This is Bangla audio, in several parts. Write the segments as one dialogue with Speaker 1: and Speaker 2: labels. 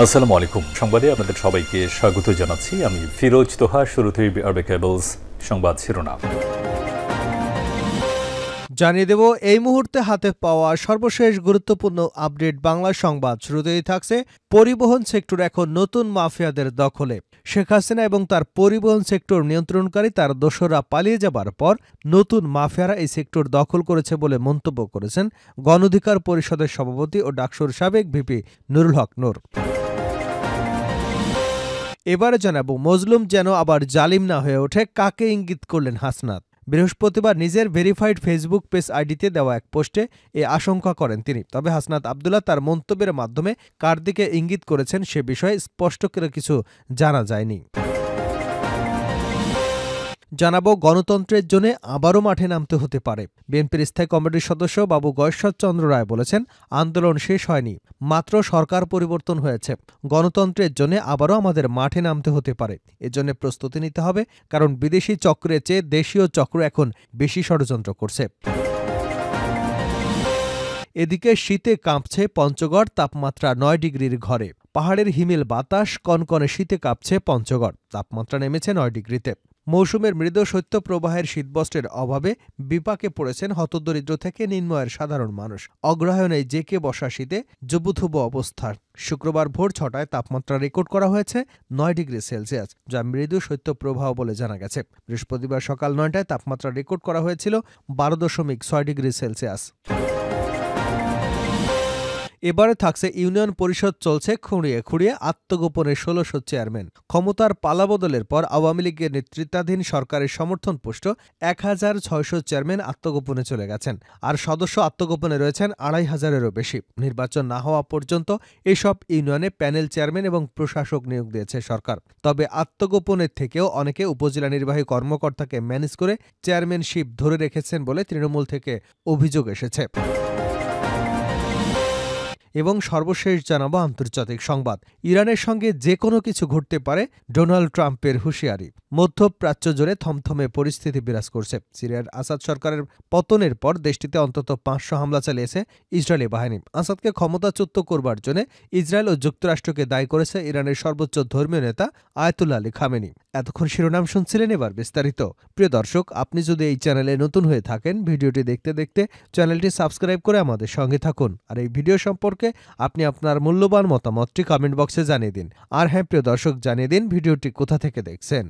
Speaker 1: আসসালামু আলাইকুম। সংবাদে আপনাদের সবাইকে স্বাগত জানাচ্ছি। আমি ফিরোজ তোহা। শুরুতেই আরবে কেবলস সংবাদ শিরোনাম
Speaker 2: জানিয়ে দেব এই মুহূর্তে হাতে পাওয়া সর্বশেষ গুরুত্বপূর্ণ আপডেট বাংলা সংবাদ। শুরুতেই থাকছে পরিবহন সেক্টর এখন নতুন মাফিয়াদের দখলে। শেখ হাসিনা এবং তার পরিবহন সেক্টর নিয়ন্ত্রণকারী তার দোসররা পালিয়ে যাবার পর নতুন মাফিয়ারা এই সেক্টর দখল করেছে বলে মন্তব্য করেছেন গণ অধিকার পরিষদের সভাপতি ও ডাকসুর সাবেক ভিপি নুরুল হক নূর। এবারে জানাবো মজলুম যেন আবার জালিম না হয়ে ওঠে, কাকে ইঙ্গিত করলেন হাসনাত। বৃহস্পতিবার নিজের ভেরিফাইড ফেসবুক পেজ আইডিতে দেওয়া এক পোস্টে এ আশঙ্কা করেন তিনি। তবে হাসনাত আব্দুল্লাহ তার মন্তব্যের মাধ্যমে কার দিকে ইঙ্গিত করেছেন সে বিষয়ে স্পষ্ট করে কিছু জানা যায়নি। জানাবো গণতন্ত্রের জন্য আবারও মাঠে নামতে হতে পারে। বিএনপির স্থায়ী কমিটির সদস্য বাবু গয়েশ্বরচন্দ্র রায় বলেছেন, আন্দোলন শেষ হয়নি, মাত্র সরকার পরিবর্তন হয়েছে। গণতন্ত্রের জন্য আবারও আমাদের মাঠে নামতে হতে পারে। এজন্য প্রস্তুতি নিতে হবে, কারণ বিদেশি চক্রের চেয়ে দেশীয় চক্র এখন বেশি ষড়যন্ত্র করছে। এদিকে শীতে কাঁপছে পঞ্চগড়, তাপমাত্রা ৯ ডিগ্রির ঘরে। পাহাড়ের হিমেল বাতাস, কনকনে শীতে কাঁপছে পঞ্চগড়, তাপমাত্রা নেমেছে ৯ ডিগ্রিতে। মৌসুমের মৃদু শৈত্যপ্রবাহের শীতবস্ত্রের অভাবে বিপাকে পড়েছেন হতদরিদ্র থেকে নিম্নআয়ের সাধারণ মানুষ। অগ্রহায়ণে জেকে বসা শীতে জবুথুবু অবস্থা। শুক্রবার ভোর ৬টায় তাপমাত্রা রেকর্ড করা হয়েছে ৯ ডিগ্রি সেলসিয়াস, যা মৃদু শৈত্যপ্রবাহ বলে জানা গেছে। বৃহস্পতিবার সকাল ৯টায় তাপমাত্রা রেকর্ড করা হয়েছিল ১২.৬ ডিগ্রি সেলসিয়াস। এবারে থাকছে ইউনিয়ন পরিষদ চলছে খুঁড়িয়ে খুঁড়িয়ে, আত্মগোপনে ১৬০০ চেয়ারম্যান। ক্ষমতার পালাবদলের পর আওয়ামী লীগের নেতৃত্বাধীন সরকারের সমর্থনপুষ্ট ১৬০০ চেয়ারম্যান আত্মগোপনে চলে গেছেন, আর সদস্য আত্মগোপনে রয়েছেন ২৫০০-এরও বেশি। নির্বাচন না হওয়া পর্যন্ত এসব ইউনিয়নে প্যানেল চেয়ারম্যান এবং প্রশাসক নিয়োগ দিয়েছে সরকার। তবে আত্মগোপনের থেকেও অনেকে উপজেলা নির্বাহী কর্মকর্তাকে ম্যানেজ করে চেয়ারম্যানশিপ ধরে রেখেছেন বলে তৃণমূল থেকে অভিযোগ এসেছে। এবং সর্বশেষ জানাবো আন্তর্জাতিক সংবাদ। ইরানের সঙ্গে যে কোনো কিছু ঘটতে পারে, ডোনাল্ড ট্রাম্পের হুঁশিয়ারি। মধ্যপ্রাচ্য জুড়ে থমথমে পরিস্থিতি বিরাজ করছে। সিরিয়ার আসাদ সরকারের পতনের পর দেশটিতে অন্তত ৫০০ হামলা চালিয়েছে ইসরায়েলি বাহিনী। আসাদকে ক্ষমতাচ্যুত করবার জন্য ইসরায়েল ও যুক্তরাষ্ট্রকে দায়ী করেছে ইরানের সর্বোচ্চ ধর্মীয় নেতা আয়াতুল্লাহ আলী খামেনি। এতক্ষণ শিরোনাম শুনছিলেন, এবার বিস্তারিত। প্রিয় দর্শক, আপনি যদি এই চ্যানেলে নতুন হয়ে থাকেন, ভিডিওটি দেখতে দেখতে চ্যানেলটি সাবস্ক্রাইব করে আমাদের সঙ্গে থাকুন। আর এই ভিডিও সম্পর্কে আপনি আপনার মূল্যবান মতামতটি কমেন্ট বক্সে জানিয়ে দিন। আর হ্যাঁ প্রিয় দর্শক, জানিয়ে দিন ভিডিওটি কোথা থেকে দেখছেন।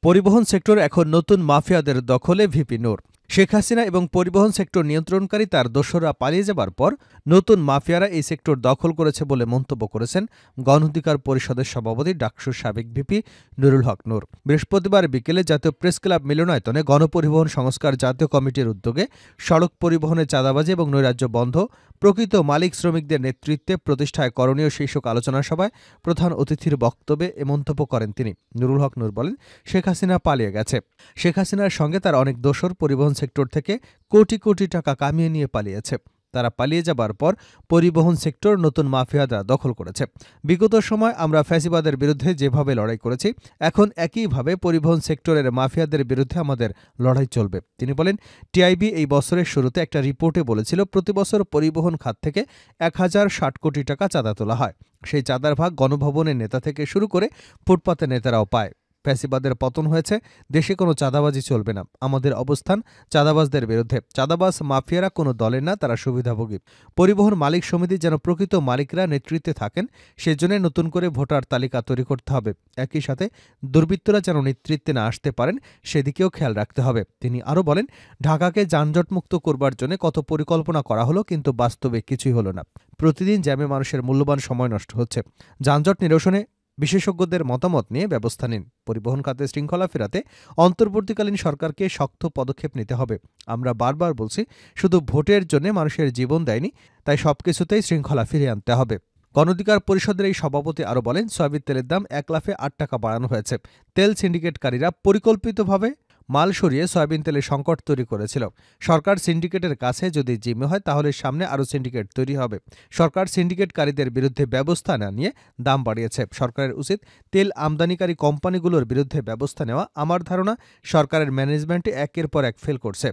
Speaker 2: পরিবহন সেক্টর এখন নতুন মাফিয়াদের দখলে, ভিপি নূর। শেখ হাসিনা এবং পরিবহন সেক্টর নিয়ন্ত্রণকারী তার দোসররা পালিয়ে যাবার পর নতুন মাফিয়ারা এই সেক্টর দখল করেছে বলে মন্তব্য করেছেন গণ অধিকার পরিষদের সভাপতি ডাকসুর সাবেক ভিপি নুরুল হক নূর। বৃহস্পতিবার বিকেলে জাতীয় প্রেস ক্লাব মিলনায়তনে গণপরিবহন সংস্কার জাতীয় কমিটির উদ্যোগে সড়ক পরিবহনে চাঁদাবাজি এবং নৈরাজ্য বন্ধ, প্রকৃত মালিক শ্রমিকদের নেতৃত্বে প্রতিষ্ঠায় করণীয় শীর্ষক আলোচনা সভায় প্রধান অতিথির বক্তব্যে এ মন্তব্য করেন তিনি। নুরুল হক নূর বলেন, শেখ হাসিনা পালিয়ে গেছে। শেখ হাসিনার সঙ্গে তার অনেক দোসর পরিবহন সেক্টর থেকে কোটি কোটি টাকা কামিয়ে নিয়ে পালিয়েছে। তারা পালিয়ে যাবার পর পরিবহন সেক্টর নতুন মাফিয়ারা দখল করেছে। বিগত সময় আমরা ফ্যাসিবাদের বিরুদ্ধে যেভাবে লড়াই করেছি, এখন একইভাবে পরিবহন সেক্টরের মাফিয়াদের বিরুদ্ধে আমাদের লড়াই চলবে। তিনি বলেন, টিআইবি এই বছরের শুরুতে একটা রিপোর্টে বলেছিল প্রতি বছর পরিবহন খাত থেকে ১০৬০ কোটি টাকা চাঁদা তোলা হয়। সেই চাঁদার ভাগ গণভবনের নেতা থেকে শুরু করে ফুটপাতের নেতারাও পায়। ফ্যাসিবাদের পতন হয়েছে, দেশে কোনো চাঁদাবাজি চলবে না। আমাদের অবস্থান চাঁদাবাজদের বিরুদ্ধে। চাঁদাবাজ মাফিয়ারা কোনো দলের না, তারা সুবিধাভোগী। পরিবহন মালিক সমিতি যেন প্রকৃত মালিকরা নেতৃত্বে থাকেন, সেজন্য নতুন করে ভোটার তালিকা তৈরি করতে হবে। একই সাথে দুর্বৃত্তরা যেন নেতৃত্বে না আসতে পারেন, সেদিকেও খেয়াল রাখতে হবে। তিনি আরও বলেন, ঢাকাকে যানজটমুক্ত করবার জন্য কত পরিকল্পনা করা হলো, কিন্তু বাস্তবে কিছুই হলো না। প্রতিদিন জ্যামে মানুষের মূল্যবান সময় নষ্ট হচ্ছে। যানজট নিরসনে বিশেষজ্ঞদের মতামত নিয়ে ব্যবস্থা নিন। পরিবহন খাতে শৃঙ্খলা ফেরাতে অন্তর্বর্তীকালীন সরকারকে শক্ত পদক্ষেপ নিতে হবে। আমরা বারবার বলছি, শুধু ভোটের জন্য মানুষের জীবন দেয়নি, তাই সবকিছুতেই শৃঙ্খলা ফিরিয়ে আনতে হবে। গণ অধিকার পরিষদের এই সভাপতি আরও বলেন, সয়াবিন তেলের দাম ১ লাফে ৮ টাকা বাড়ানো হয়েছে। তেল সিন্ডিকেটকারীরা পরিকল্পিতভাবে মাল সরিয়ে সয়াবিন তেলের সংকট তৈরি করেছিল। সরকার সিন্ডিকেটের কাছে যদি জিম্মি হয়, তাহলে সামনে আরও সিন্ডিকেট তৈরি হবে। সরকার সিন্ডিকেটকারীদের বিরুদ্ধে ব্যবস্থা না নিয়ে দাম বাড়িয়েছে। সরকারের উচিত তেল আমদানিকারী কোম্পানিগুলোর বিরুদ্ধে ব্যবস্থা নেওয়া। আমার ধারণা সরকারের ম্যানেজমেন্টে একের পর এক ফেল করছে।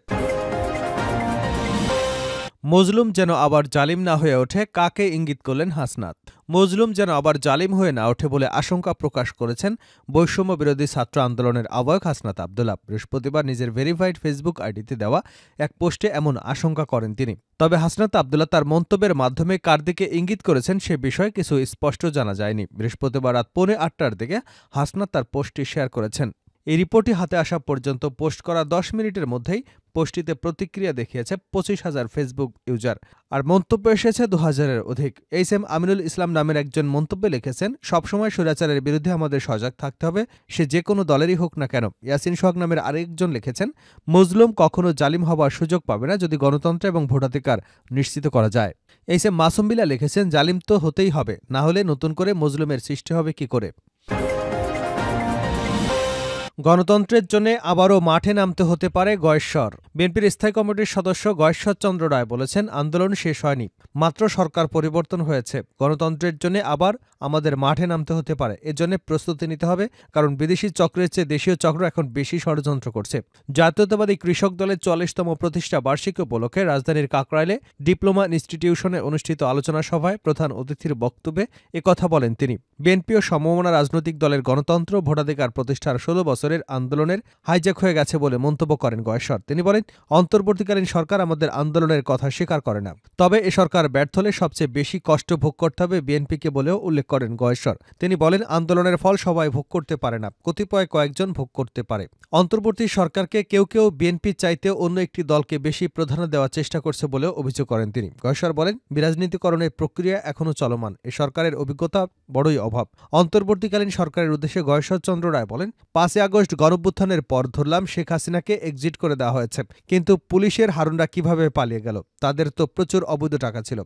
Speaker 2: মজলুম যেন আবার জালিম না হয়ে ওঠে, কাকে ইঙ্গিত করলেন হাসনাত। মজলুম যেন আবার জালিম হয়ে না ওঠে বলে আশঙ্কা প্রকাশ করেছেন বৈষম্য বিরোধী ছাত্র আন্দোলনের আহ্বায়ক হাসনাত আব্দুল্লাহ। বৃহস্পতিবার নিজের ভেরিফাইড ফেসবুক আইডিতে দেওয়া এক পোস্টে এমন আশঙ্কা করেন তিনি। তবে হাসনাত আব্দুল্লাহ তার মন্তব্যের মাধ্যমে কার দিকে ইঙ্গিত করেছেন সে বিষয়ে কিছু স্পষ্ট জানা যায়নি। বৃহস্পতিবার রাত 8:45টার দিকে হাসনাত তার পোস্টটি শেয়ার করেছেন। এই রিপোর্টটি হাতে আসা পর্যন্ত পোস্ট করা 10 মিনিটের মধ্যেই পোস্টটিতে প্রতিক্রিয়া দেখিয়েছে 25,000 ফেসবুক ইউজার, আর মন্তব্য এসেছে 2000-এর অধিক। এইচ.এম. আমিনুল ইসলাম নামের একজন মন্তব্যে লিখেছেন, সবসময় স্বৈরাচারের বিরুদ্ধে আমাদের সজাগ থাকতে হবে, সে যে কোনো দলেরই হোক না কেন। ইয়াসিন সোহাগ নামের আরেকজন লিখেছেন, মজলুম কখনো জালিম হবার সুযোগ পাবে না যদি গণতন্ত্র এবং ভোটাধিকার নিশ্চিত করা যায়। এইচ.এম. মাসুম বিল্লাহ লিখেছেন, জালিম তো হতেই হবে, না হলে নতুন করে মজলুমের সৃষ্টি হবে কি করে। গণতন্ত্রের জন্য আবারও মাঠে নামতে হতে পারে গয়েশ্বর। বিএনপির স্থায়ী কমিটির সদস্য গয়েশ্বর চন্দ্র রায় বলেছেন, আন্দোলন শেষ হয়নি, মাত্র সরকার পরিবর্তন হয়েছে। গণতন্ত্রের জন্য আবার আমাদের মাঠে নামতে হতে পারে, এজন্য প্রস্তুতি নিতে হবে, কারণ বিদেশি চক্রের চেয়ে দেশীয় চক্র এখন বেশি ষড়যন্ত্র করছে। জাতীয়তাবাদী কৃষক দলের 40তম প্রতিষ্ঠা বার্ষিকী উপলক্ষে রাজধানীর কাকরাইলে ডিপ্লোমা ইনস্টিটিউশনে অনুষ্ঠিত আলোচনা সভায় প্রধান অতিথির বক্তব্যে একথা বলেন তিনি। বিএনপি ও সমমনা রাজনৈতিক দলের গণতন্ত্র ভোটাধিকার প্রতিষ্ঠার 16 বছরের আন্দোলনের হাইজ্যাক হয়ে গেছে বলে মন্তব্য করেন গয়েশ্বর। তিনি বলেন, অন্তর্বর্তীকালীন সরকার আমাদের আন্দোলনের কথা স্বীকার করে না, তবে এ সরকার ব্যর্থ হলে সবচেয়ে বেশি কষ্ট ভোগ করতে হবে বিএনপিকে বলেও উল্লেখ করেন গয়েশ্বর। তিনি বলেন, আন্দোলনের ফল সবাই ভোগ করতে পারে না, কয়েকজন ভোগ করতে পারে। অন্তর্বর্তী সরকারকে কেউ কেউ বিএনপির চাইতেও অন্য একটি দলকে বেশি প্রাধান্য দেওয়ার চেষ্টা করছে বলেও অভিযোগ করেন তিনি। গয়েশ্বর বলেন, বিরাজনীতিকরণের প্রক্রিয়া এখনও চলমান, এ সরকারের অভিজ্ঞতা বড়ই অভাব। অন্তর্বর্তীকালীন সরকারের উদ্দেশ্যে গয়েশ্বর চন্দ্র রায় বলেন, 5 আগস্ট গণঅভ্যুত্থানের পর ধরলাম শেখ হাসিনাকে এক্সিট করে দেওয়া হয়েছে, কিন্তু পুলিশের হারুনরা কিভাবে পালিয়ে গেল? তাদের তো প্রচুর অবৈধ টাকা ছিল।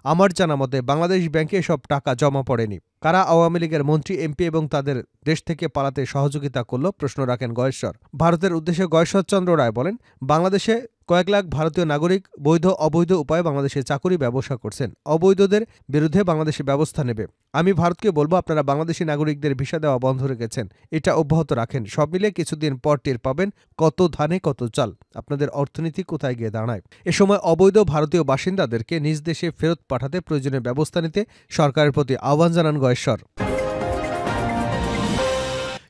Speaker 2: আমার জানা মতে বাংলাদেশ ব্যাংকে এসব টাকা জমা পড়েনি। কারা আওয়ামী লীগের মন্ত্রী, এমপি এবং তাদের দেশ থেকে পালাতে সহযোগিতা করল, প্রশ্ন রাখেন গয়েশ্বর। ভারতের উদ্দেশ্যে গয়েশ্বর চন্দ্র রায় বলেন, বাংলাদেশে কয়েক লাখ ভারতীয় নাগরিক বৈধ অবৈধ উপায়ে বাংলাদেশে চাকুরি ব্যবসা করছেন। অবৈধদের বিরুদ্ধে বাংলাদেশে ব্যবস্থা নেবে। আমি ভারতকে বলবো, আপনারা বাংলাদেশি নাগরিকদের ভিসা দেওয়া বন্ধ রেখেছেন, এটা অব্যাহত রাখেন। সব মিলে কিছুদিন পর টের পাবেন কত ধানে কত চাল, আপনাদের অর্থনীতি কোথায় গিয়ে দাঁড়ায়। এ সময় অবৈধ ভারতীয় বাসিন্দাদেরকে নিজ দেশে ফেরত পাঠাতে প্রয়োজনীয় ব্যবস্থা নিতে সরকারের প্রতি আহ্বান জানান গয়েশ্বর।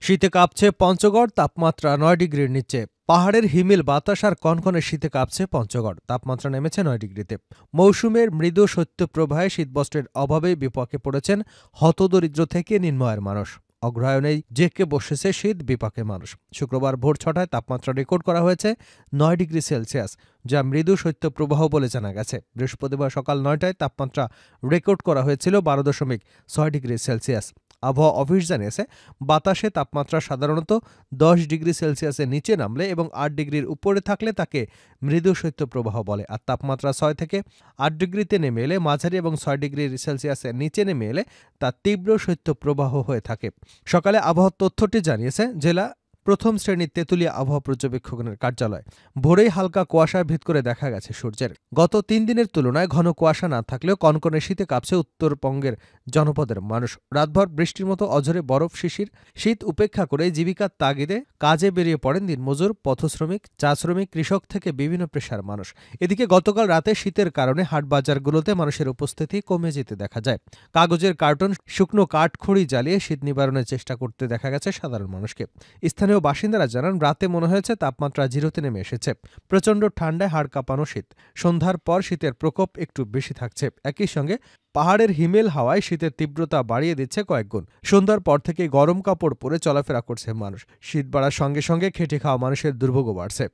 Speaker 2: শীতে কাঁপছে পঞ্চগড়, তাপমাত্রা 9 ডিগ্রির নিচে। পাহাড়ের হিমেল বাতাস আর কনকনে শীতে কাঁপছে পঞ্চগড়, তাপমাত্রা নেমেছে 9 ডিগ্রিতে। মৌসুমের মৃদু শৈত্যপ্রবাহে শীতবস্ত্রের অভাবে বিপাকে পড়েছেন হতদরিদ্র থেকে নিম্নআয়ের মানুষ। অগ্রহায়ণেই জেঁকে বসেছে শীত বিপাকে মানুষ। শুক্রবার ভোর 6টায় তাপমাত্রা রেকর্ড করা হয়েছে 9 ডিগ্রি সেলসিয়াস, যা মৃদু শৈত্যপ্রবাহ বলে জানা গেছে। বৃহস্পতিবার সকাল 9টায় তাপমাত্রা রেকর্ড করা হয়েছিল 12.6 ডিগ্রি সেলসিয়াস। আবহাওয়া অফিস জানিয়েছে, বাতাসে তাপমাত্রা সাধারণত 10 ডিগ্রি সেলসিয়াসের নিচে নামলে এবং 8 ডিগ্রির উপরে থাকলে তাকে মৃদু শৈত্যপ্রবাহ বলে, আর তাপমাত্রা 6 থেকে 8 ডিগ্রিতে নেমে এলে মাঝারি এবং 6 ডিগ্রি সেলসিয়াসের নিচে নেমে এলে তা তীব্র শৈত্যপ্রবাহ হয়ে থাকে। সকালে আবহাওয়া তথ্যটি জানিয়েছে জেলা প্রথম শ্রেণীর তেঁতুলিয়া আবহাওয়া পর্যবেক্ষকের কার্যালয়। ভোরেই হালকা কুয়াশায় ভেদ করে দেখা গেছে সূর্যের। গত 3 দিনের তুলনায় ঘন কুয়াশা না থাকলেও কনকনে শীতে কাঁপছে উত্তরবঙ্গের জনপদের মানুষ। রাতভর বৃষ্টির মতো অঝরে বরফ শিশির। শীত উপেক্ষা করে জীবিকার তাগিদে কাজে বেরিয়ে পড়েন দিনমজুর, পথশ্রমিক, চা শ্রমিক, কৃষক থেকে বিভিন্ন পেশার মানুষ। এদিকে গতকাল রাতে শীতের কারণে হাটবাজারগুলোতে মানুষের উপস্থিতি কমে যেতে দেখা যায়। কাগজের কার্টন, শুকনো কাঠখড়ি জ্বালিয়ে শীত নিবারণের চেষ্টা করতে দেখা গেছে সাধারণ মানুষকে। স্থানীয় বাসিন্দারা জানান, রাতে মনে হয়েছে তাপমাত্রা 0-তে নেমে এসেছে। প্রচণ্ড ঠান্ডায় হাড় কাঁপানো শীত। সন্ধ্যার পর শীতের প্রকোপ একটু বেশি থাকছে। একই সঙ্গে পাহাড়ের হিমেল হাওয়ায় শীতের তীব্রতা বাড়িয়ে দিচ্ছে কয়েকগুণ। সন্ধ্যার পর থেকে গরম কাপড় পরে চলাফেরা করছে মানুষ। শীত বাড়ার সঙ্গে সঙ্গে খেটে খাওয়া মানুষের দুর্ভোগও বাড়ছে।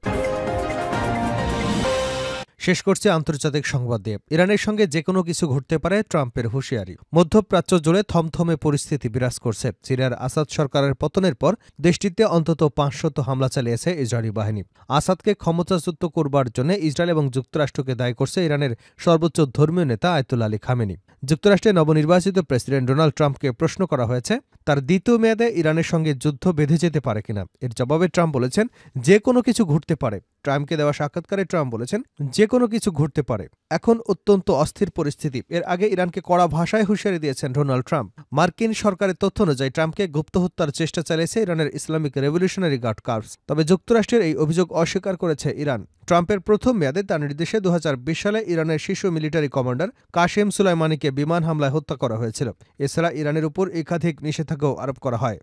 Speaker 2: শেষ করছে আন্তর্জাতিক সংবাদ দিয়ে। ইরানের সঙ্গে যে কোনো কিছু ঘটতে পারে, ট্রাম্পের হুঁশিয়ারি। মধ্যপ্রাচ্য জুড়ে থমথমে পরিস্থিতি বিরাজ করছে। সিরিয়ার আসাদ সরকারের পতনের পর দেশটিতে অন্তত 500 হামলা চালিয়েছে ইসরায়েলি বাহিনী। আসাদকে ক্ষমতাচ্যুত করবার জন্য ইসরায়েল এবং যুক্তরাষ্ট্রকে দায়ী করছে ইরানের সর্বোচ্চ ধর্মীয় নেতা আয়াতুল্লাহ আলী খামেনি। যুক্তরাষ্ট্রের নবনির্বাচিত প্রেসিডেন্ট ডোনাল্ড ট্রাম্পকে প্রশ্ন করা হয়েছে, তার দ্বিতীয় মেয়াদে ইরানের সঙ্গে যুদ্ধ বেঁধে যেতে পারে কিনা। এর জবাবে ট্রাম্প বলেছেন, যে কোনো কিছু ঘটতে পারে। ট্রাম্পকে দেওয়া সাক্ষাৎকারে ট্রাম্প বলেছেন, যে কোনো কিছু ঘটতে পারে। এখন অত্যন্ত অস্থির পরিস্থিতি। এর আগে ইরানকে কড়া ভাষায় হুঁশিয়ারি দিয়েছেন ডোনাল্ড ট্রাম্প। মার্কিন সরকারের তথ্য অনুযায়ী ট্রাম্পকে গুপ্ত হত্যার চেষ্টা চালিয়েছে ইরানের ইসলামিক রেভলিউশনারি গার্ড কর্পস। তবে যুক্তরাষ্ট্রের এই অভিযোগ অস্বীকার করেছে ইরান। ট্রাম্পের প্রথম মেয়াদে তার নির্দেশে 2020 সালে ইরানের শীর্ষ মিলিটারি কমান্ডার কাশেম সুলাইমানিকে বিমান হামলায় হত্যা করা হয়েছিল। এছাড়া ইরানের উপর একাধিক নিষেধাজ্ঞাও আরোপ করা হয়।